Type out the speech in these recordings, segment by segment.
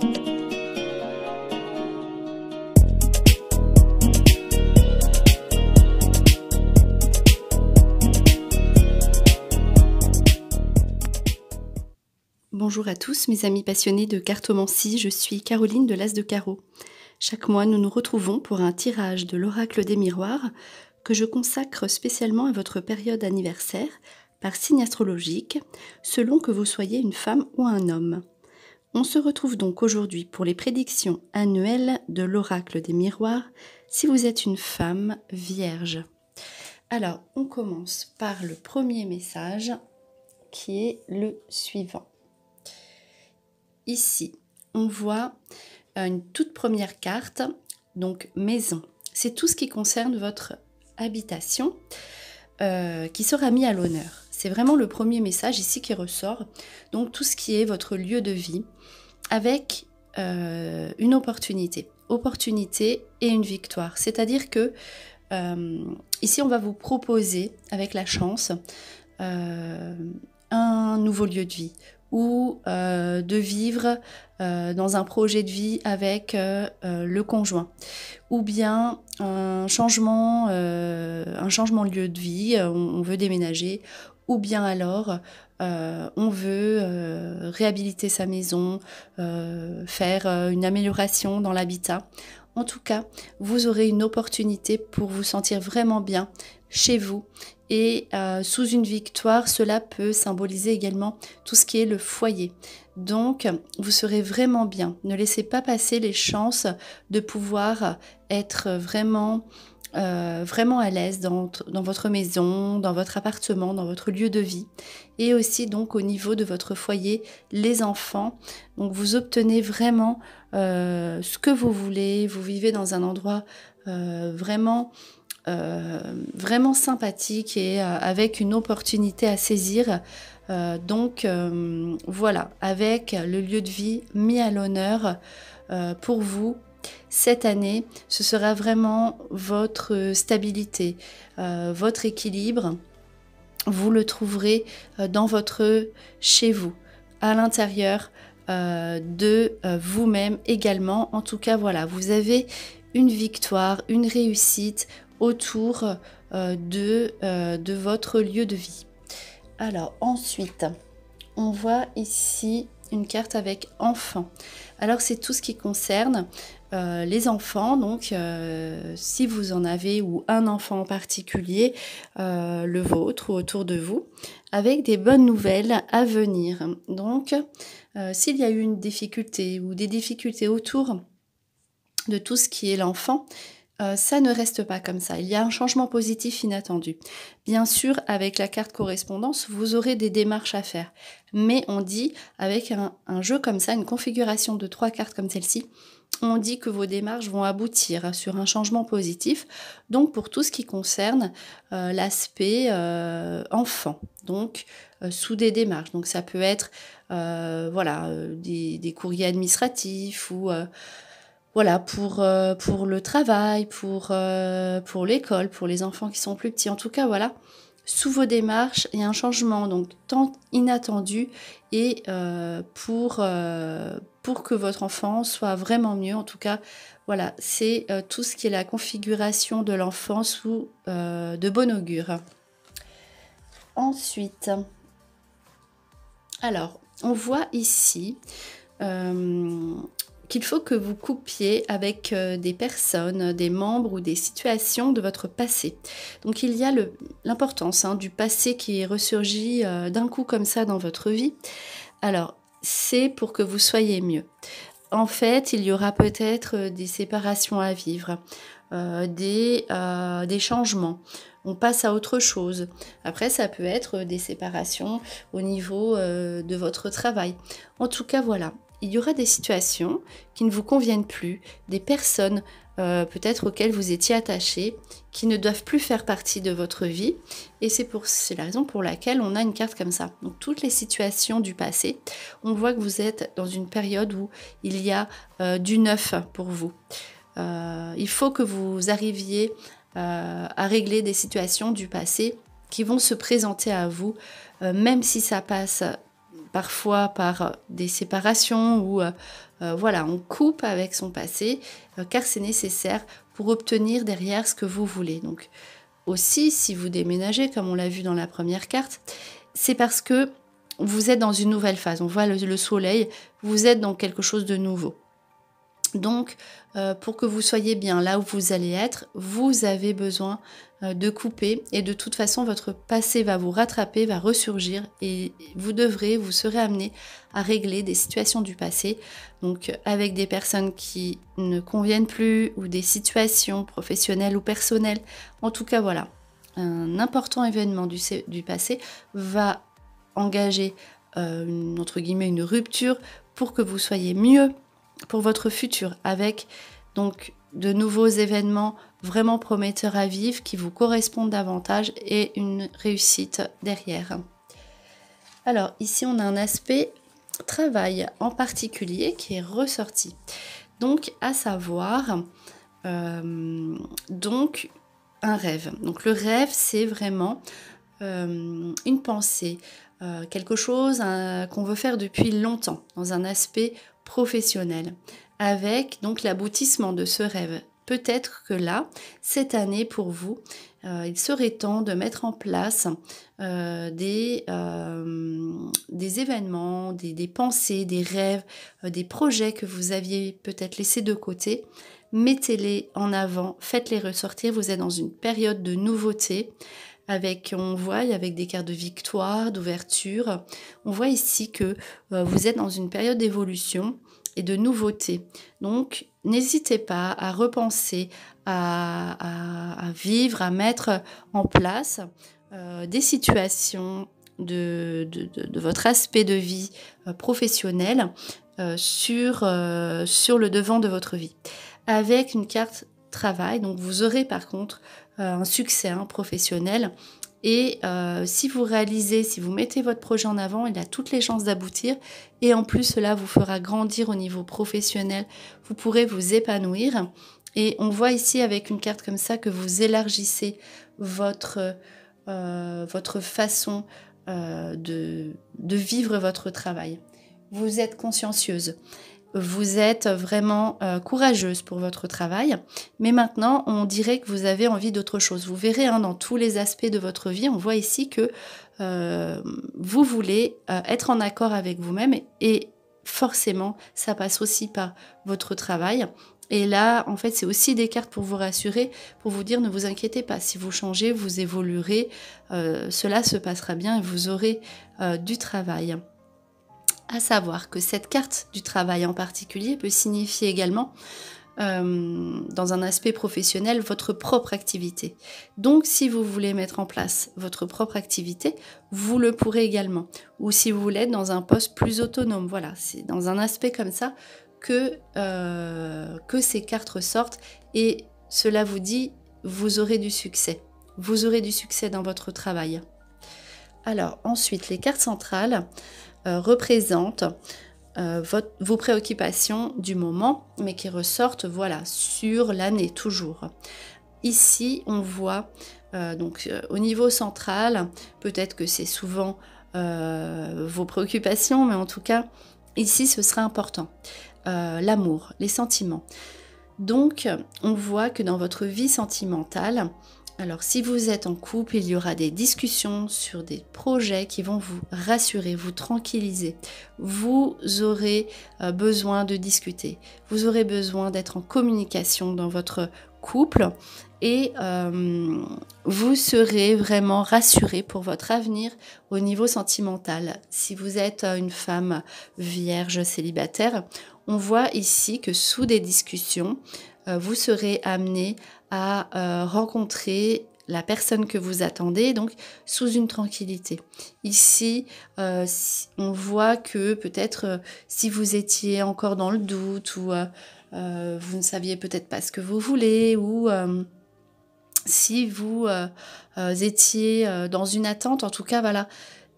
Bonjour à tous mes amis passionnés de cartomancie, je suis Caroline de l'As de Carreau. Chaque mois nous nous retrouvons pour un tirage de l'oracle des miroirs que je consacre spécialement à votre période anniversaire par signe astrologique, selon que vous soyez une femme ou un homme. On se retrouve donc aujourd'hui pour les prédictions annuelles de l'oracle des miroirs si vous êtes une femme vierge. Alors on commence par le premier message qui est le suivant. Ici, on voit une toute première carte, donc maison. C'est tout ce qui concerne votre habitation qui sera mis à l'honneur. C'est vraiment le premier message ici qui ressort. Donc tout ce qui est votre lieu de vie avec une opportunité. Opportunité et une victoire. C'est-à-dire que ici, on va vous proposer avec la chance un nouveau lieu de vie ou de vivre dans un projet de vie avec le conjoint, ou bien un changement de lieu de vie, on veut déménager, ou bien alors on veut réhabiliter sa maison, faire une amélioration dans l'habitat. En tout cas, vous aurez une opportunité pour vous sentir vraiment bien chez vous. Et sous une victoire, cela peut symboliser également tout ce qui est le foyer. Donc, vous serez vraiment bien. Ne laissez pas passer les chances de pouvoir être vraiment à l'aise dans votre maison, dans votre appartement, dans votre lieu de vie. Et aussi donc au niveau de votre foyer, les enfants. Donc, vous obtenez vraiment ce que vous voulez. Vous vivez dans un endroit vraiment sympathique et avec une opportunité à saisir. Voilà, avec le lieu de vie mis à l'honneur pour vous. Cette année, ce sera vraiment votre stabilité, votre équilibre. Vous le trouverez dans votre chez vous, à l'intérieur de vous-même également. En tout cas, voilà, vous avez une victoire, une réussite autour de votre lieu de vie. Alors ensuite, on voit ici une carte avec enfants. Alors c'est tout ce qui concerne les enfants, donc si vous en avez ou un enfant en particulier, le vôtre ou autour de vous, avec des bonnes nouvelles à venir. Donc s'il y a eu une difficulté ou des difficultés autour de tout ce qui est l'enfant, ça ne reste pas comme ça. Il y a un changement positif inattendu. Bien sûr, avec la carte correspondance, vous aurez des démarches à faire. Mais on dit, avec un jeu comme ça, une configuration de 3 cartes comme celle-ci, on dit que vos démarches vont aboutir sur un changement positif. Donc, pour tout ce qui concerne l'aspect enfant, donc sous des démarches. Donc, ça peut être des courriers administratifs ou... Voilà, pour le travail, pour l'école, pour les enfants qui sont plus petits. En tout cas, voilà, sous vos démarches, il y a un changement donc tant inattendu et pour que votre enfant soit vraiment mieux. En tout cas, voilà, c'est tout ce qui est la configuration de l'enfant sous de bon augure. Ensuite, alors, on voit ici... qu'il faut que vous coupiez avec des personnes, des membres ou des situations de votre passé. Donc il y a l'importance du passé qui ressurgit d'un coup comme ça dans votre vie. Alors c'est pour que vous soyez mieux. En fait, il y aura peut-être des séparations à vivre, des changements. On passe à autre chose. Après, ça peut être des séparations au niveau de votre travail. En tout cas, voilà. Il y aura des situations qui ne vous conviennent plus, des personnes peut-être auxquelles vous étiez attaché, qui ne doivent plus faire partie de votre vie. Et c'est la raison pour laquelle on a une carte comme ça. Donc toutes les situations du passé, on voit que vous êtes dans une période où il y a du neuf pour vous. Il faut que vous arriviez à régler des situations du passé qui vont se présenter à vous, même si ça passe parfois par des séparations ou voilà, on coupe avec son passé car c'est nécessaire pour obtenir derrière ce que vous voulez. Donc aussi, si vous déménagez, comme on l'a vu dans la première carte, c'est parce que vous êtes dans une nouvelle phase. On voit le soleil, vous êtes dans quelque chose de nouveau. Donc, pour que vous soyez bien là où vous allez être, vous avez besoin de couper et de toute façon, votre passé va vous rattraper, va ressurgir et vous serez amené à régler des situations du passé, donc avec des personnes qui ne conviennent plus ou des situations professionnelles ou personnelles. En tout cas, voilà, un important événement du passé va engager entre guillemets une rupture pour que vous soyez mieux pour votre futur, avec donc de nouveaux événements vraiment prometteurs à vivre qui vous correspondent davantage et une réussite derrière. Alors ici on a un aspect travail en particulier qui est ressorti. Donc à savoir donc un rêve. Donc le rêve c'est vraiment une pensée, quelque chose qu'on veut faire depuis longtemps dans un aspect professionnel, avec donc l'aboutissement de ce rêve. Peut-être que là, cette année pour vous, il serait temps de mettre en place des événements, des pensées, des rêves, des projets que vous aviez peut-être laissés de côté. Mettez-les en avant, faites-les ressortir. Vous êtes dans une période de nouveauté. On voit avec des cartes de victoire, d'ouverture, on voit ici que vous êtes dans une période d'évolution et de nouveauté. Donc, n'hésitez pas à repenser, à vivre, à mettre en place des situations de votre aspect de vie professionnel sur le devant de votre vie. Avec une carte travail, donc vous aurez par contre un succès professionnel et si vous réalisez, si vous mettez votre projet en avant, il a toutes les chances d'aboutir et en plus cela vous fera grandir au niveau professionnel, vous pourrez vous épanouir et on voit ici avec une carte comme ça que vous élargissez votre façon de vivre votre travail. Vous êtes consciencieuse. Vous êtes vraiment courageuse pour votre travail, mais maintenant on dirait que vous avez envie d'autre chose. Vous verrez dans tous les aspects de votre vie, on voit ici que vous voulez être en accord avec vous-même et forcément ça passe aussi par votre travail. Et là, en fait, c'est aussi des cartes pour vous rassurer, pour vous dire ne vous inquiétez pas, si vous changez, vous évoluerez, cela se passera bien et vous aurez du travail. À savoir que cette carte du travail en particulier peut signifier également, dans un aspect professionnel, votre propre activité. Donc, si vous voulez mettre en place votre propre activité, vous le pourrez également. Ou si vous voulez être dans un poste plus autonome, voilà, c'est dans un aspect comme ça que ces cartes ressortent et cela vous dit, vous aurez du succès. Vous aurez du succès dans votre travail. Alors, ensuite, les cartes centrales représentent vos préoccupations du moment, mais qui ressortent sur l'année toujours. Ici, on voit au niveau central, peut-être que c'est souvent vos préoccupations, mais en tout cas, ici, ce sera important. L'amour, les sentiments. Donc, on voit que dans votre vie sentimentale, alors si vous êtes en couple, il y aura des discussions sur des projets qui vont vous rassurer, vous tranquilliser. Vous aurez besoin de discuter. Vous aurez besoin d'être en communication dans votre couple et vous serez vraiment rassuré pour votre avenir au niveau sentimental. Si vous êtes une femme vierge célibataire, on voit ici que sous des discussions, vous serez amené à rencontrer la personne que vous attendez, donc sous une tranquillité. Ici, on voit que peut-être si vous étiez encore dans le doute ou vous ne saviez peut-être pas ce que vous voulez ou si vous étiez dans une attente, en tout cas, voilà.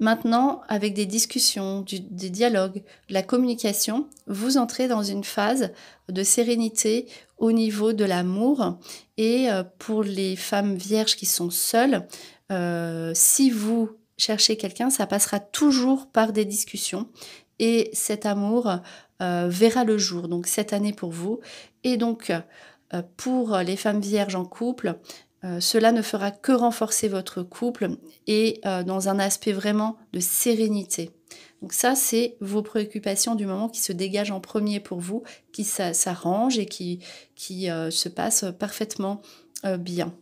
Maintenant, avec des discussions, des dialogues, de la communication, vous entrez dans une phase de sérénité au niveau de l'amour. Et pour les femmes vierges qui sont seules, si vous chercher quelqu'un, ça passera toujours par des discussions et cet amour verra le jour, donc cette année pour vous. Et donc, pour les femmes vierges en couple, cela ne fera que renforcer votre couple et dans un aspect vraiment de sérénité. Donc ça, c'est vos préoccupations du moment qui se dégagent en premier pour vous, qui s'arrangent et qui se passent parfaitement bien.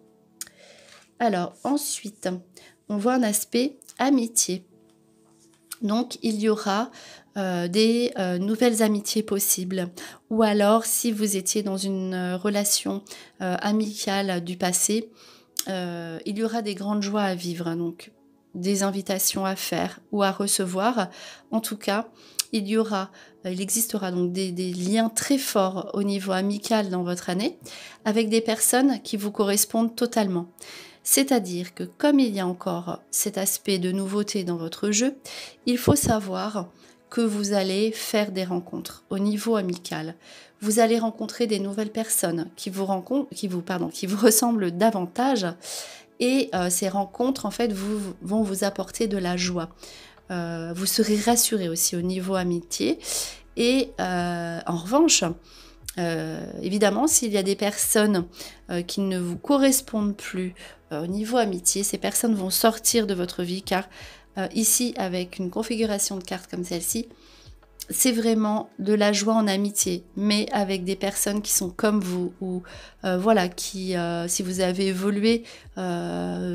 Alors ensuite, on voit un aspect amitié. Donc il y aura des nouvelles amitiés possibles. Ou alors si vous étiez dans une relation amicale du passé, il y aura des grandes joies à vivre. Donc des invitations à faire ou à recevoir. En tout cas, il existera donc des liens très forts au niveau amical dans votre année avec des personnes qui vous correspondent totalement. C'est-à-dire que comme il y a encore cet aspect de nouveauté dans votre jeu, il faut savoir que vous allez faire des rencontres au niveau amical. Vous allez rencontrer des nouvelles personnes qui vous ressemblent davantage et ces rencontres en fait vont vous apporter de la joie. Vous serez rassuré aussi au niveau amitié et en revanche, évidemment, s'il y a des personnes qui ne vous correspondent plus au niveau amitié, ces personnes vont sortir de votre vie car ici, avec une configuration de cartes comme celle-ci, c'est vraiment de la joie en amitié, mais avec des personnes qui sont comme vous ou voilà, si vous avez évolué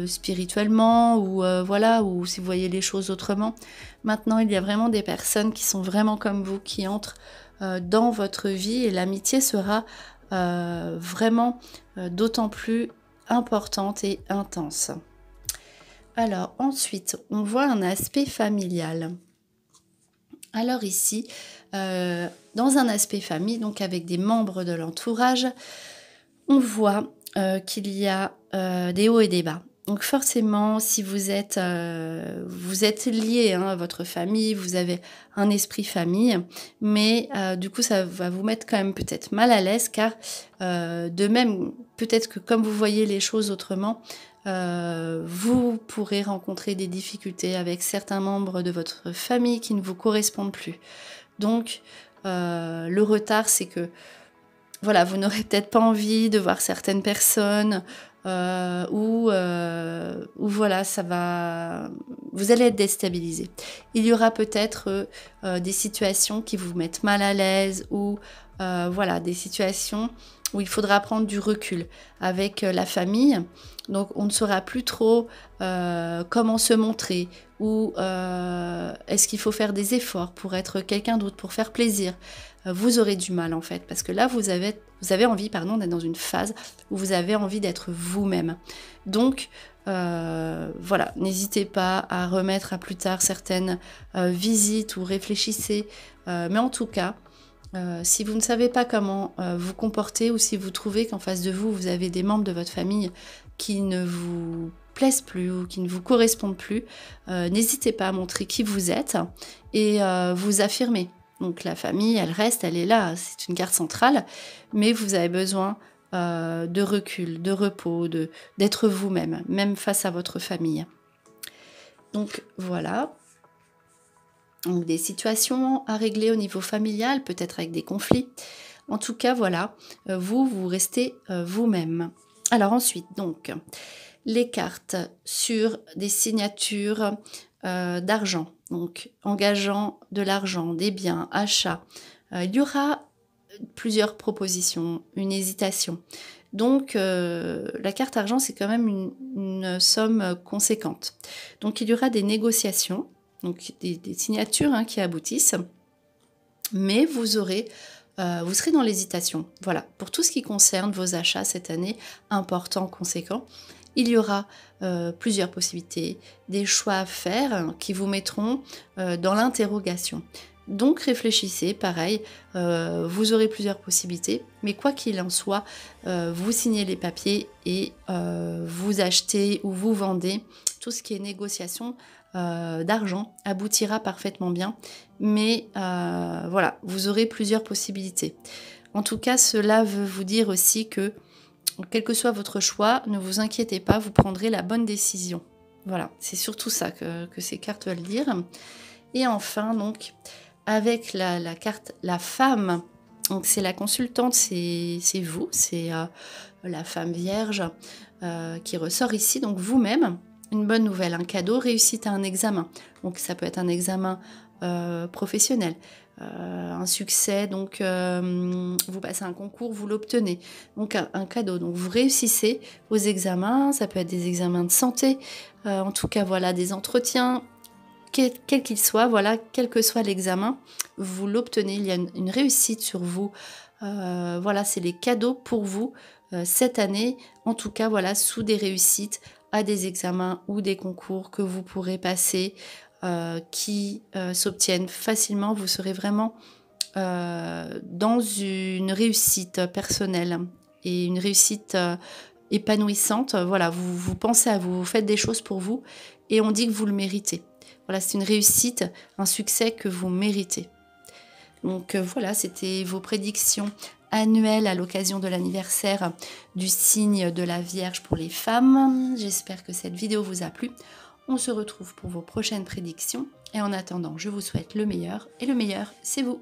spirituellement ou voilà, ou si vous voyez les choses autrement, maintenant il y a vraiment des personnes qui sont vraiment comme vous, qui entrent dans votre vie et l'amitié sera vraiment d'autant plus importante et intense. Alors ensuite, on voit un aspect familial. Alors ici, dans un aspect famille, donc avec des membres de l'entourage, on voit qu'il y a des hauts et des bas. Donc forcément, si vous êtes lié à votre famille, vous avez un esprit famille, mais du coup ça va vous mettre quand même peut-être mal à l'aise car de même, peut-être que comme vous voyez les choses autrement, vous pourrez rencontrer des difficultés avec certains membres de votre famille qui ne vous correspondent plus. Donc le retard, c'est que voilà, vous n'aurez peut-être pas envie de voir certaines personnes ou voilà, vous allez être déstabilisé. Il y aura peut-être des situations qui vous mettent mal à l'aise ou voilà, des situations où il faudra prendre du recul avec la famille. Donc on ne saura plus trop comment se montrer ou est-ce qu'il faut faire des efforts pour être quelqu'un d'autre, pour faire plaisir. Vous aurez du mal en fait, parce que là vous avez envie d'être dans une phase où vous avez envie d'être vous-même. Donc voilà, n'hésitez pas à remettre à plus tard certaines visites ou réfléchissez. Mais en tout cas, si vous ne savez pas comment vous comporter ou si vous trouvez qu'en face de vous, vous avez des membres de votre famille qui ne vous plaisent plus ou qui ne vous correspondent plus, n'hésitez pas à montrer qui vous êtes et vous affirmer. Donc la famille, elle reste, elle est là, c'est une carte centrale, mais vous avez besoin de recul, de repos, d'être vous-même, même face à votre famille. Donc voilà. Donc des situations à régler au niveau familial, peut-être avec des conflits. En tout cas, voilà, vous restez vous-même. Alors ensuite, donc, les cartes sur des signatures d'argent, donc engageant de l'argent, des biens, achats. Il y aura plusieurs propositions, une hésitation. Donc la carte argent, c'est quand même une somme conséquente. Donc il y aura des négociations, donc des signatures qui aboutissent, mais vous serez dans l'hésitation. Voilà, pour tout ce qui concerne vos achats cette année, importants, conséquents, il y aura plusieurs possibilités, des choix à faire qui vous mettront dans l'interrogation. Donc réfléchissez, pareil, vous aurez plusieurs possibilités, mais quoi qu'il en soit, vous signez les papiers et vous achetez ou vous vendez. Tout ce qui est négociation d'argent aboutira parfaitement bien, mais voilà, vous aurez plusieurs possibilités. En tout cas, cela veut vous dire aussi que, quel que soit votre choix, ne vous inquiétez pas, vous prendrez la bonne décision. Voilà, c'est surtout ça que ces cartes veulent dire. Et enfin, donc, avec la carte la femme, donc c'est la consultante, c'est vous, c'est la femme vierge qui ressort ici, donc vous-même. Une bonne nouvelle, un cadeau, réussite à un examen. Donc ça peut être un examen professionnel, un succès, donc vous passez un concours, vous l'obtenez. Donc un cadeau, donc vous réussissez aux examens, ça peut être des examens de santé, en tout cas voilà, des entretiens, quel qu'il soit, voilà, quel que soit l'examen, vous l'obtenez, il y a une réussite sur vous. Voilà, c'est les cadeaux pour vous cette année, en tout cas voilà, sous des réussites à des examens ou des concours que vous pourrez passer, qui s'obtiennent facilement. Vous serez vraiment dans une réussite personnelle et une réussite épanouissante. Voilà, vous pensez à vous, vous faites des choses pour vous et on dit que vous le méritez. Voilà, c'est une réussite, un succès que vous méritez. Donc voilà, c'était vos prédictions annuelles à l'occasion de l'anniversaire du signe de la Vierge pour les femmes. J'espère que cette vidéo vous a plu. On se retrouve pour vos prochaines prédictions. Et en attendant, je vous souhaite le meilleur. Et le meilleur, c'est vous.